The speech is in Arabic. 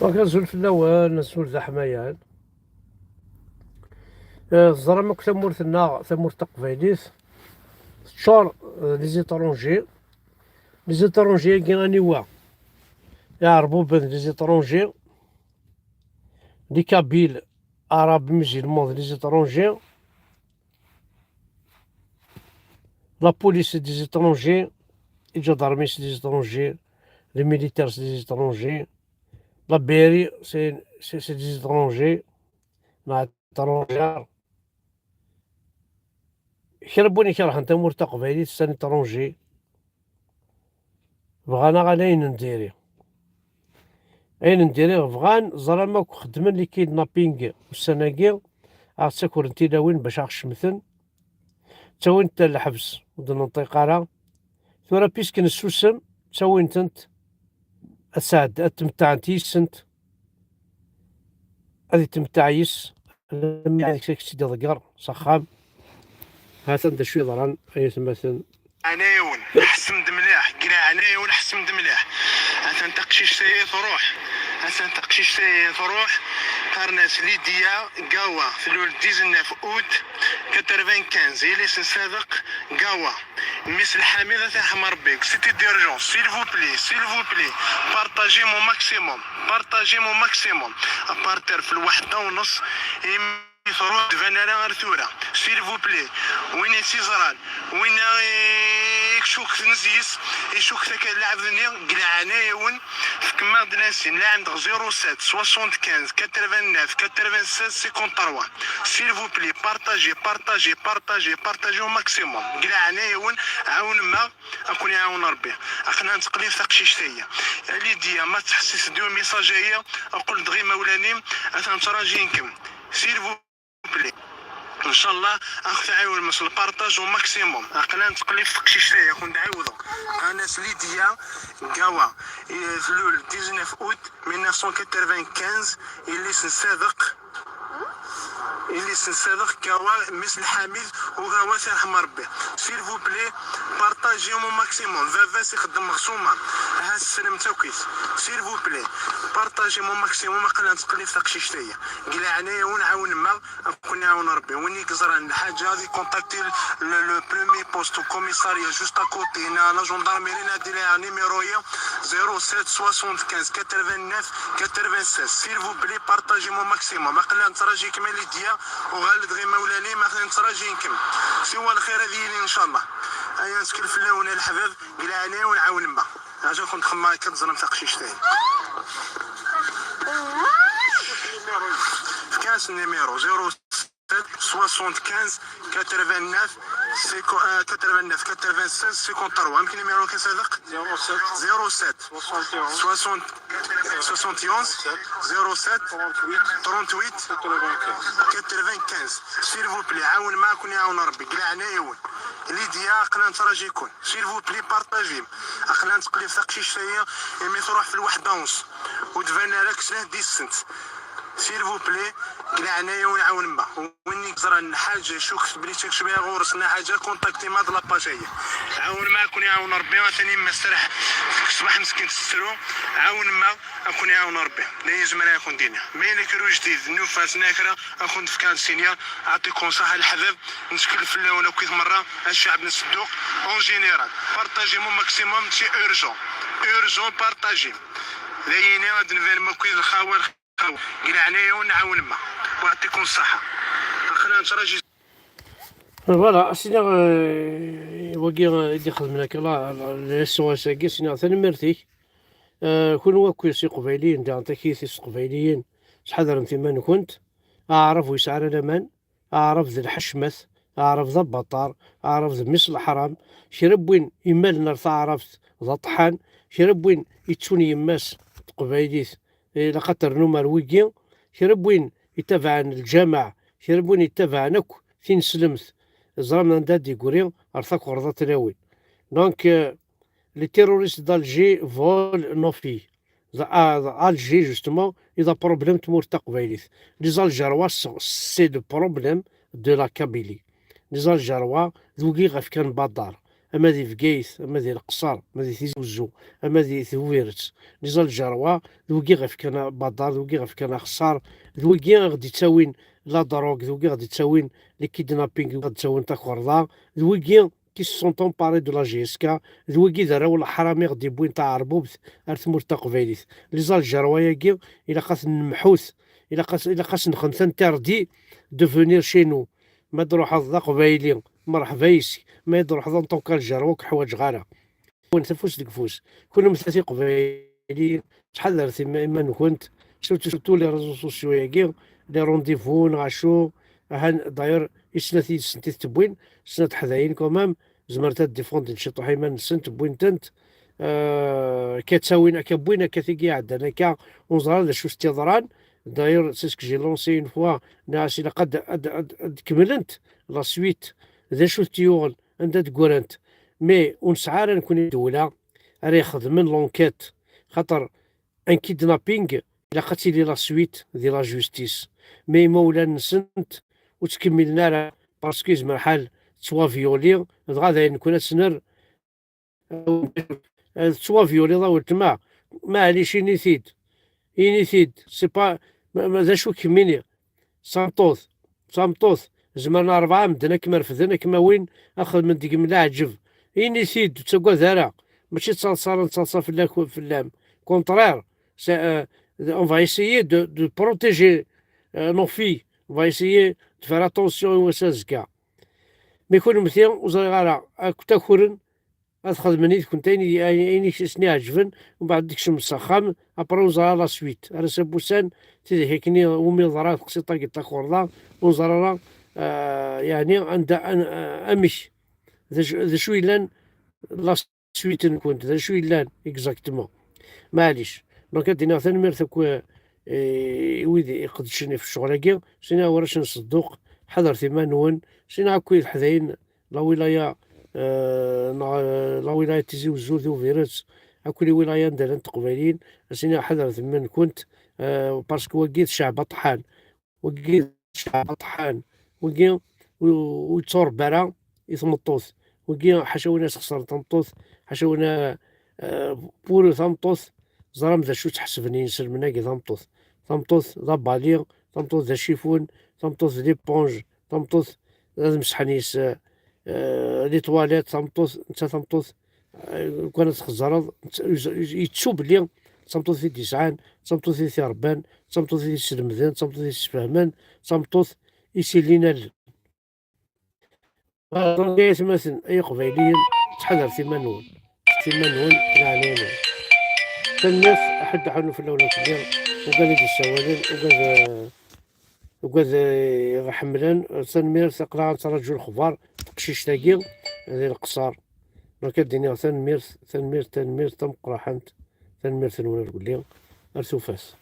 وكنزول في اللوان نزول ذا حمايان. الزرامك ثمورتنا ثمورت تقبايليت تشور لي زيترونجي كي غنيوا يعربوا بان لي زيترونجي لي كابيل عرب مسلمون لي زيترونجي لا بوليس دي زيترونجي الجدارمي سي دي زيترونجي لي ميليتير سي دي زيترونجي لا بيري سي دي زيترونجي مع الترونجار كربوني كرهن تمور تقبايليت ساني ترونجي بغانا غالاين نديري اين نديري بغان زراماك خدمن لي كيدنابينغ والسناكي عاد تسكر انتي لاوين باش غشمثن تاوين تا الحبس ودن نطيق راه ثورا بيسك نسوسم تاوين تنت اسعد اتمتع انت يسنت هذه تمتع يس لما عندك سيدي ضقر صخام هذا دا شوي ضران اي مثلا عنايون حسمد مليح قرا عنايون حسمد مليح هذا تقشيش سيث روح هذا تقشيش سيث روح قرناس ليديا قاوا في الول 19 اوت 95 يلي سنسابق قاوا ميس الحميدة تاع بيك سيتي ديرجون سيل فو بلي بارطاجي مو ماكسيموم ابارتر في الوحدة ونص يثرو دفانا غير ثورة سيل فو بلي وين سيزران وين يكشوك نزيس يشوك ذاك اللاعب ذني قلعانايون كما دناسين لا عند 07 75 89 96 53 سيل فو بلي بارطاجي او ماكسيموم قلعانايون عاون ما اكون يعاون ربي اخنا نتقلي ثق شي شتيه ليديا ما تحسس ديو ميساجيه اقول دغي مولاني اثنا تراجينكم سيل فو بلي ان شاء الله اخذ عاون مس البارطاج او ماكسيموم عقلا نتقلي في شي شتيه كون نعاودو انا ليديا قاوا في 19 اوت 1995 اللي سنسابق كوا مثل الحميد وغاوا ترحم ربي سيل فو بلي بارطاجيو مو ماكسيموم فافاس يخدم مخصومه ها السلام توكيت سيل فو بلي بارطاجي مو ماكسيموم قلنا تقلي في شي شتيه قلنا عنايا ونعاون ما نكون نعاون ربي وين يقزران الحاجه هذه كونتاكتي لو برومي بوست كوميساريا جوست اكوتي لا جوندارميري نادي لها نيميرويا 07 75 89 96 سيل فو بلي بارطاجي مو ماكسيموم قلنا نتراجي كما اللي ديا وغالد غير مولاني ما خلينا نتراجينكم سوى الخير هذه ان شاء الله ايا نسكن في اللون الحباب قلنا انا ونعاون ما اجا كنت خما كتظلم ثق شي شتاي في كاس النيميرو 07 75 89 89 96 53 يمكن نيميرو كيصادق 07 71 07 38 95 سيل فو بلي عاون معاكم يعاون ربي قلع عنايون ليديا قلنا نتراجيكم سيل فو بلي بارطاجيم قلنا نتقلي في شي شويه يمي تروح في الواحده ونص ودفانا لك سنه ديسنت سيل فو بلي قلع عنايا ونعاون ما وين يقدر حاجه شوك بلي تكشف بها غورسنا حاجه كونتاكتي مع لاباج هي عاون معاكم يعاون ربي ثاني ما استرح صباح مسكين تسترو عاون ما اكون يعاون ربي لا يزمر يكون دينا مين كرو جديد نوفاس ناكره اكون في كان سينيا اعطيكم صحه الحباب نشكل في اللون وكيف مره الشعب نصدق اون جينيرال بارطاجي مو ماكسيموم سي اورجون بارطاجي لينا غاد نفير ما كويس الخاوه قلع عنايا ونعاون ما ويعطيكم الصحه اخنا نتراجي فوالا سينا وكي يدي خدمنا كلا ليسون ساكي سينا ثاني مرتي كون وكو سي قبيليين دا تكيسي قبيليين شحال رمتي من كنت اعرف ويسعر الامان اعرف ذا الحشمث اعرف ذا البطار اعرف ذا مس الحرام شرب وين يمال نرث عرفت ذا طحان شرب وين يتشوني يماس قبيليت إلا خاطر نمر ويكي شرب وين يتبع الجامع شرب وين يتبع نك فين سلمت زرمنا ندادي كوريا ارثاك ورضا تلاوي دونك لي تيروريست دالجي فول نوفي الجي جوستومون اذا بروبليم تمور تقبايليت لي زالجيروا سي دو بروبليم دو لا كابيلي لي زالجيروا ذوكي غاف كان بادار اما دي فكايث، اما دي القصر، اما دي تيزي وزو، اما دي ثويرت نزال الجروة ذوكي غيف كان بادار، ذوكي غيف كان خسار، ذوكي غادي تساوين لا دروغ، ذوكي غادي تساوين لي كيدنابينغ، غادي تساوين تاكوردا، ذوكي كي سون طومباري دو لا جي اس كا، ذوكي دراو الحرامي غادي يبوين تاع عربوبت ار ثمور تاقبايليت لي زال الجروة ياكي الى خاص نمحوث، الى خاص نخنث انتردي دو فونير شي نو، ما تروح هذا قبايلي مرحبا يسي، ما يروح هذا نطوكا الجروك حوايج غالا كون تفوس ديك فوس كنا مثلاثي قبايليين شحال درتي ما كنت شفتو لي ريزو سوسيو ياكي لي رونديفو نغاشو داير سنتي سنتي تبوين سنة حذاين كومام زمرت ديفوند شي طوحي ما نسنت بوين تنت كتساوينا كبوينا كثيكي عندنا كا ونزران شو استيضران داير سيسك جي لونسي اون فوا ناس الى قد كملنت لا سويت ذا شو تيول عندها تكورنت مي ونسعى راه نكون الدولة راه يخدمن لونكيت خاطر ان كيدنابينغ الا خدتي لي لا سويت ديال لا جوستيس مي مولا نسنت وتكملنا راه باسكو زعما حال توا فيولي غادا نكون سنر توا فيولي ضاول تما معليش ينيثيد سي با ماذا شو كميني صامطوث زعما 4 مدنا كما رفدنا كما وين اخذ من ديك من العجب ينيثيد تسقى ذرا ماشي تصلصا في اللام كونترير on va essayer de protéger nos filles, on va essayer de faire attention وسازكا ما يكون مثلا وزغارة تاكورن تخدمني كنت ايني سني عجبن ومن بعد ديك مسخم ابرا وزرا لا سويت انا سبوسان تيدي هيكني ومي ضرات قصيطه قلت خوردا وزرا يعني عند امش ذا شوي لان لا سويت كنت ذا شوي لان اكزاكتومون معليش دونك دينا ثاني مرثك ويدي يقدشني في الشغل سينا وراش نصدق حضرتي ما نون سينا كويس حذاين لا ولايه لا ولاية تيزي وزور ذو فيروس كل ولاية ندير تقبالين سينا حضرت من كنت باسكو وقيت شعب طحان وقي ويتصور برا يثمطوث وقي حشونا خسر تمطوث حشونا بورو ثمطوث زرام ذا شو تحسبني نسلمنا كي ثمطوث ذا باليغ ثمطوث ذا شيفون ثمطوث لي بونج ثمطوث لازم مسحنيس لي تواليت ثمطوث نتا ثمطوث كانت تخزرض يتشوب لي ثمطوث في ديسعان ثمطوث في ربان ثمطوث في سلمذان ثمطوث في سفهمان ثمطوث يسيلينا دونك مثلا اي قبيليين تحضر ثمانون يعني الناس حد حنو في الاولى كبير وقال يدي السوالين وقال حملان تنمير ثقلا ترجو الخبار تقشيش تاقيل هذه القصار ما كديني تنمير تم قراحنت تنمير ثنونا نقول لهم ارثو فاس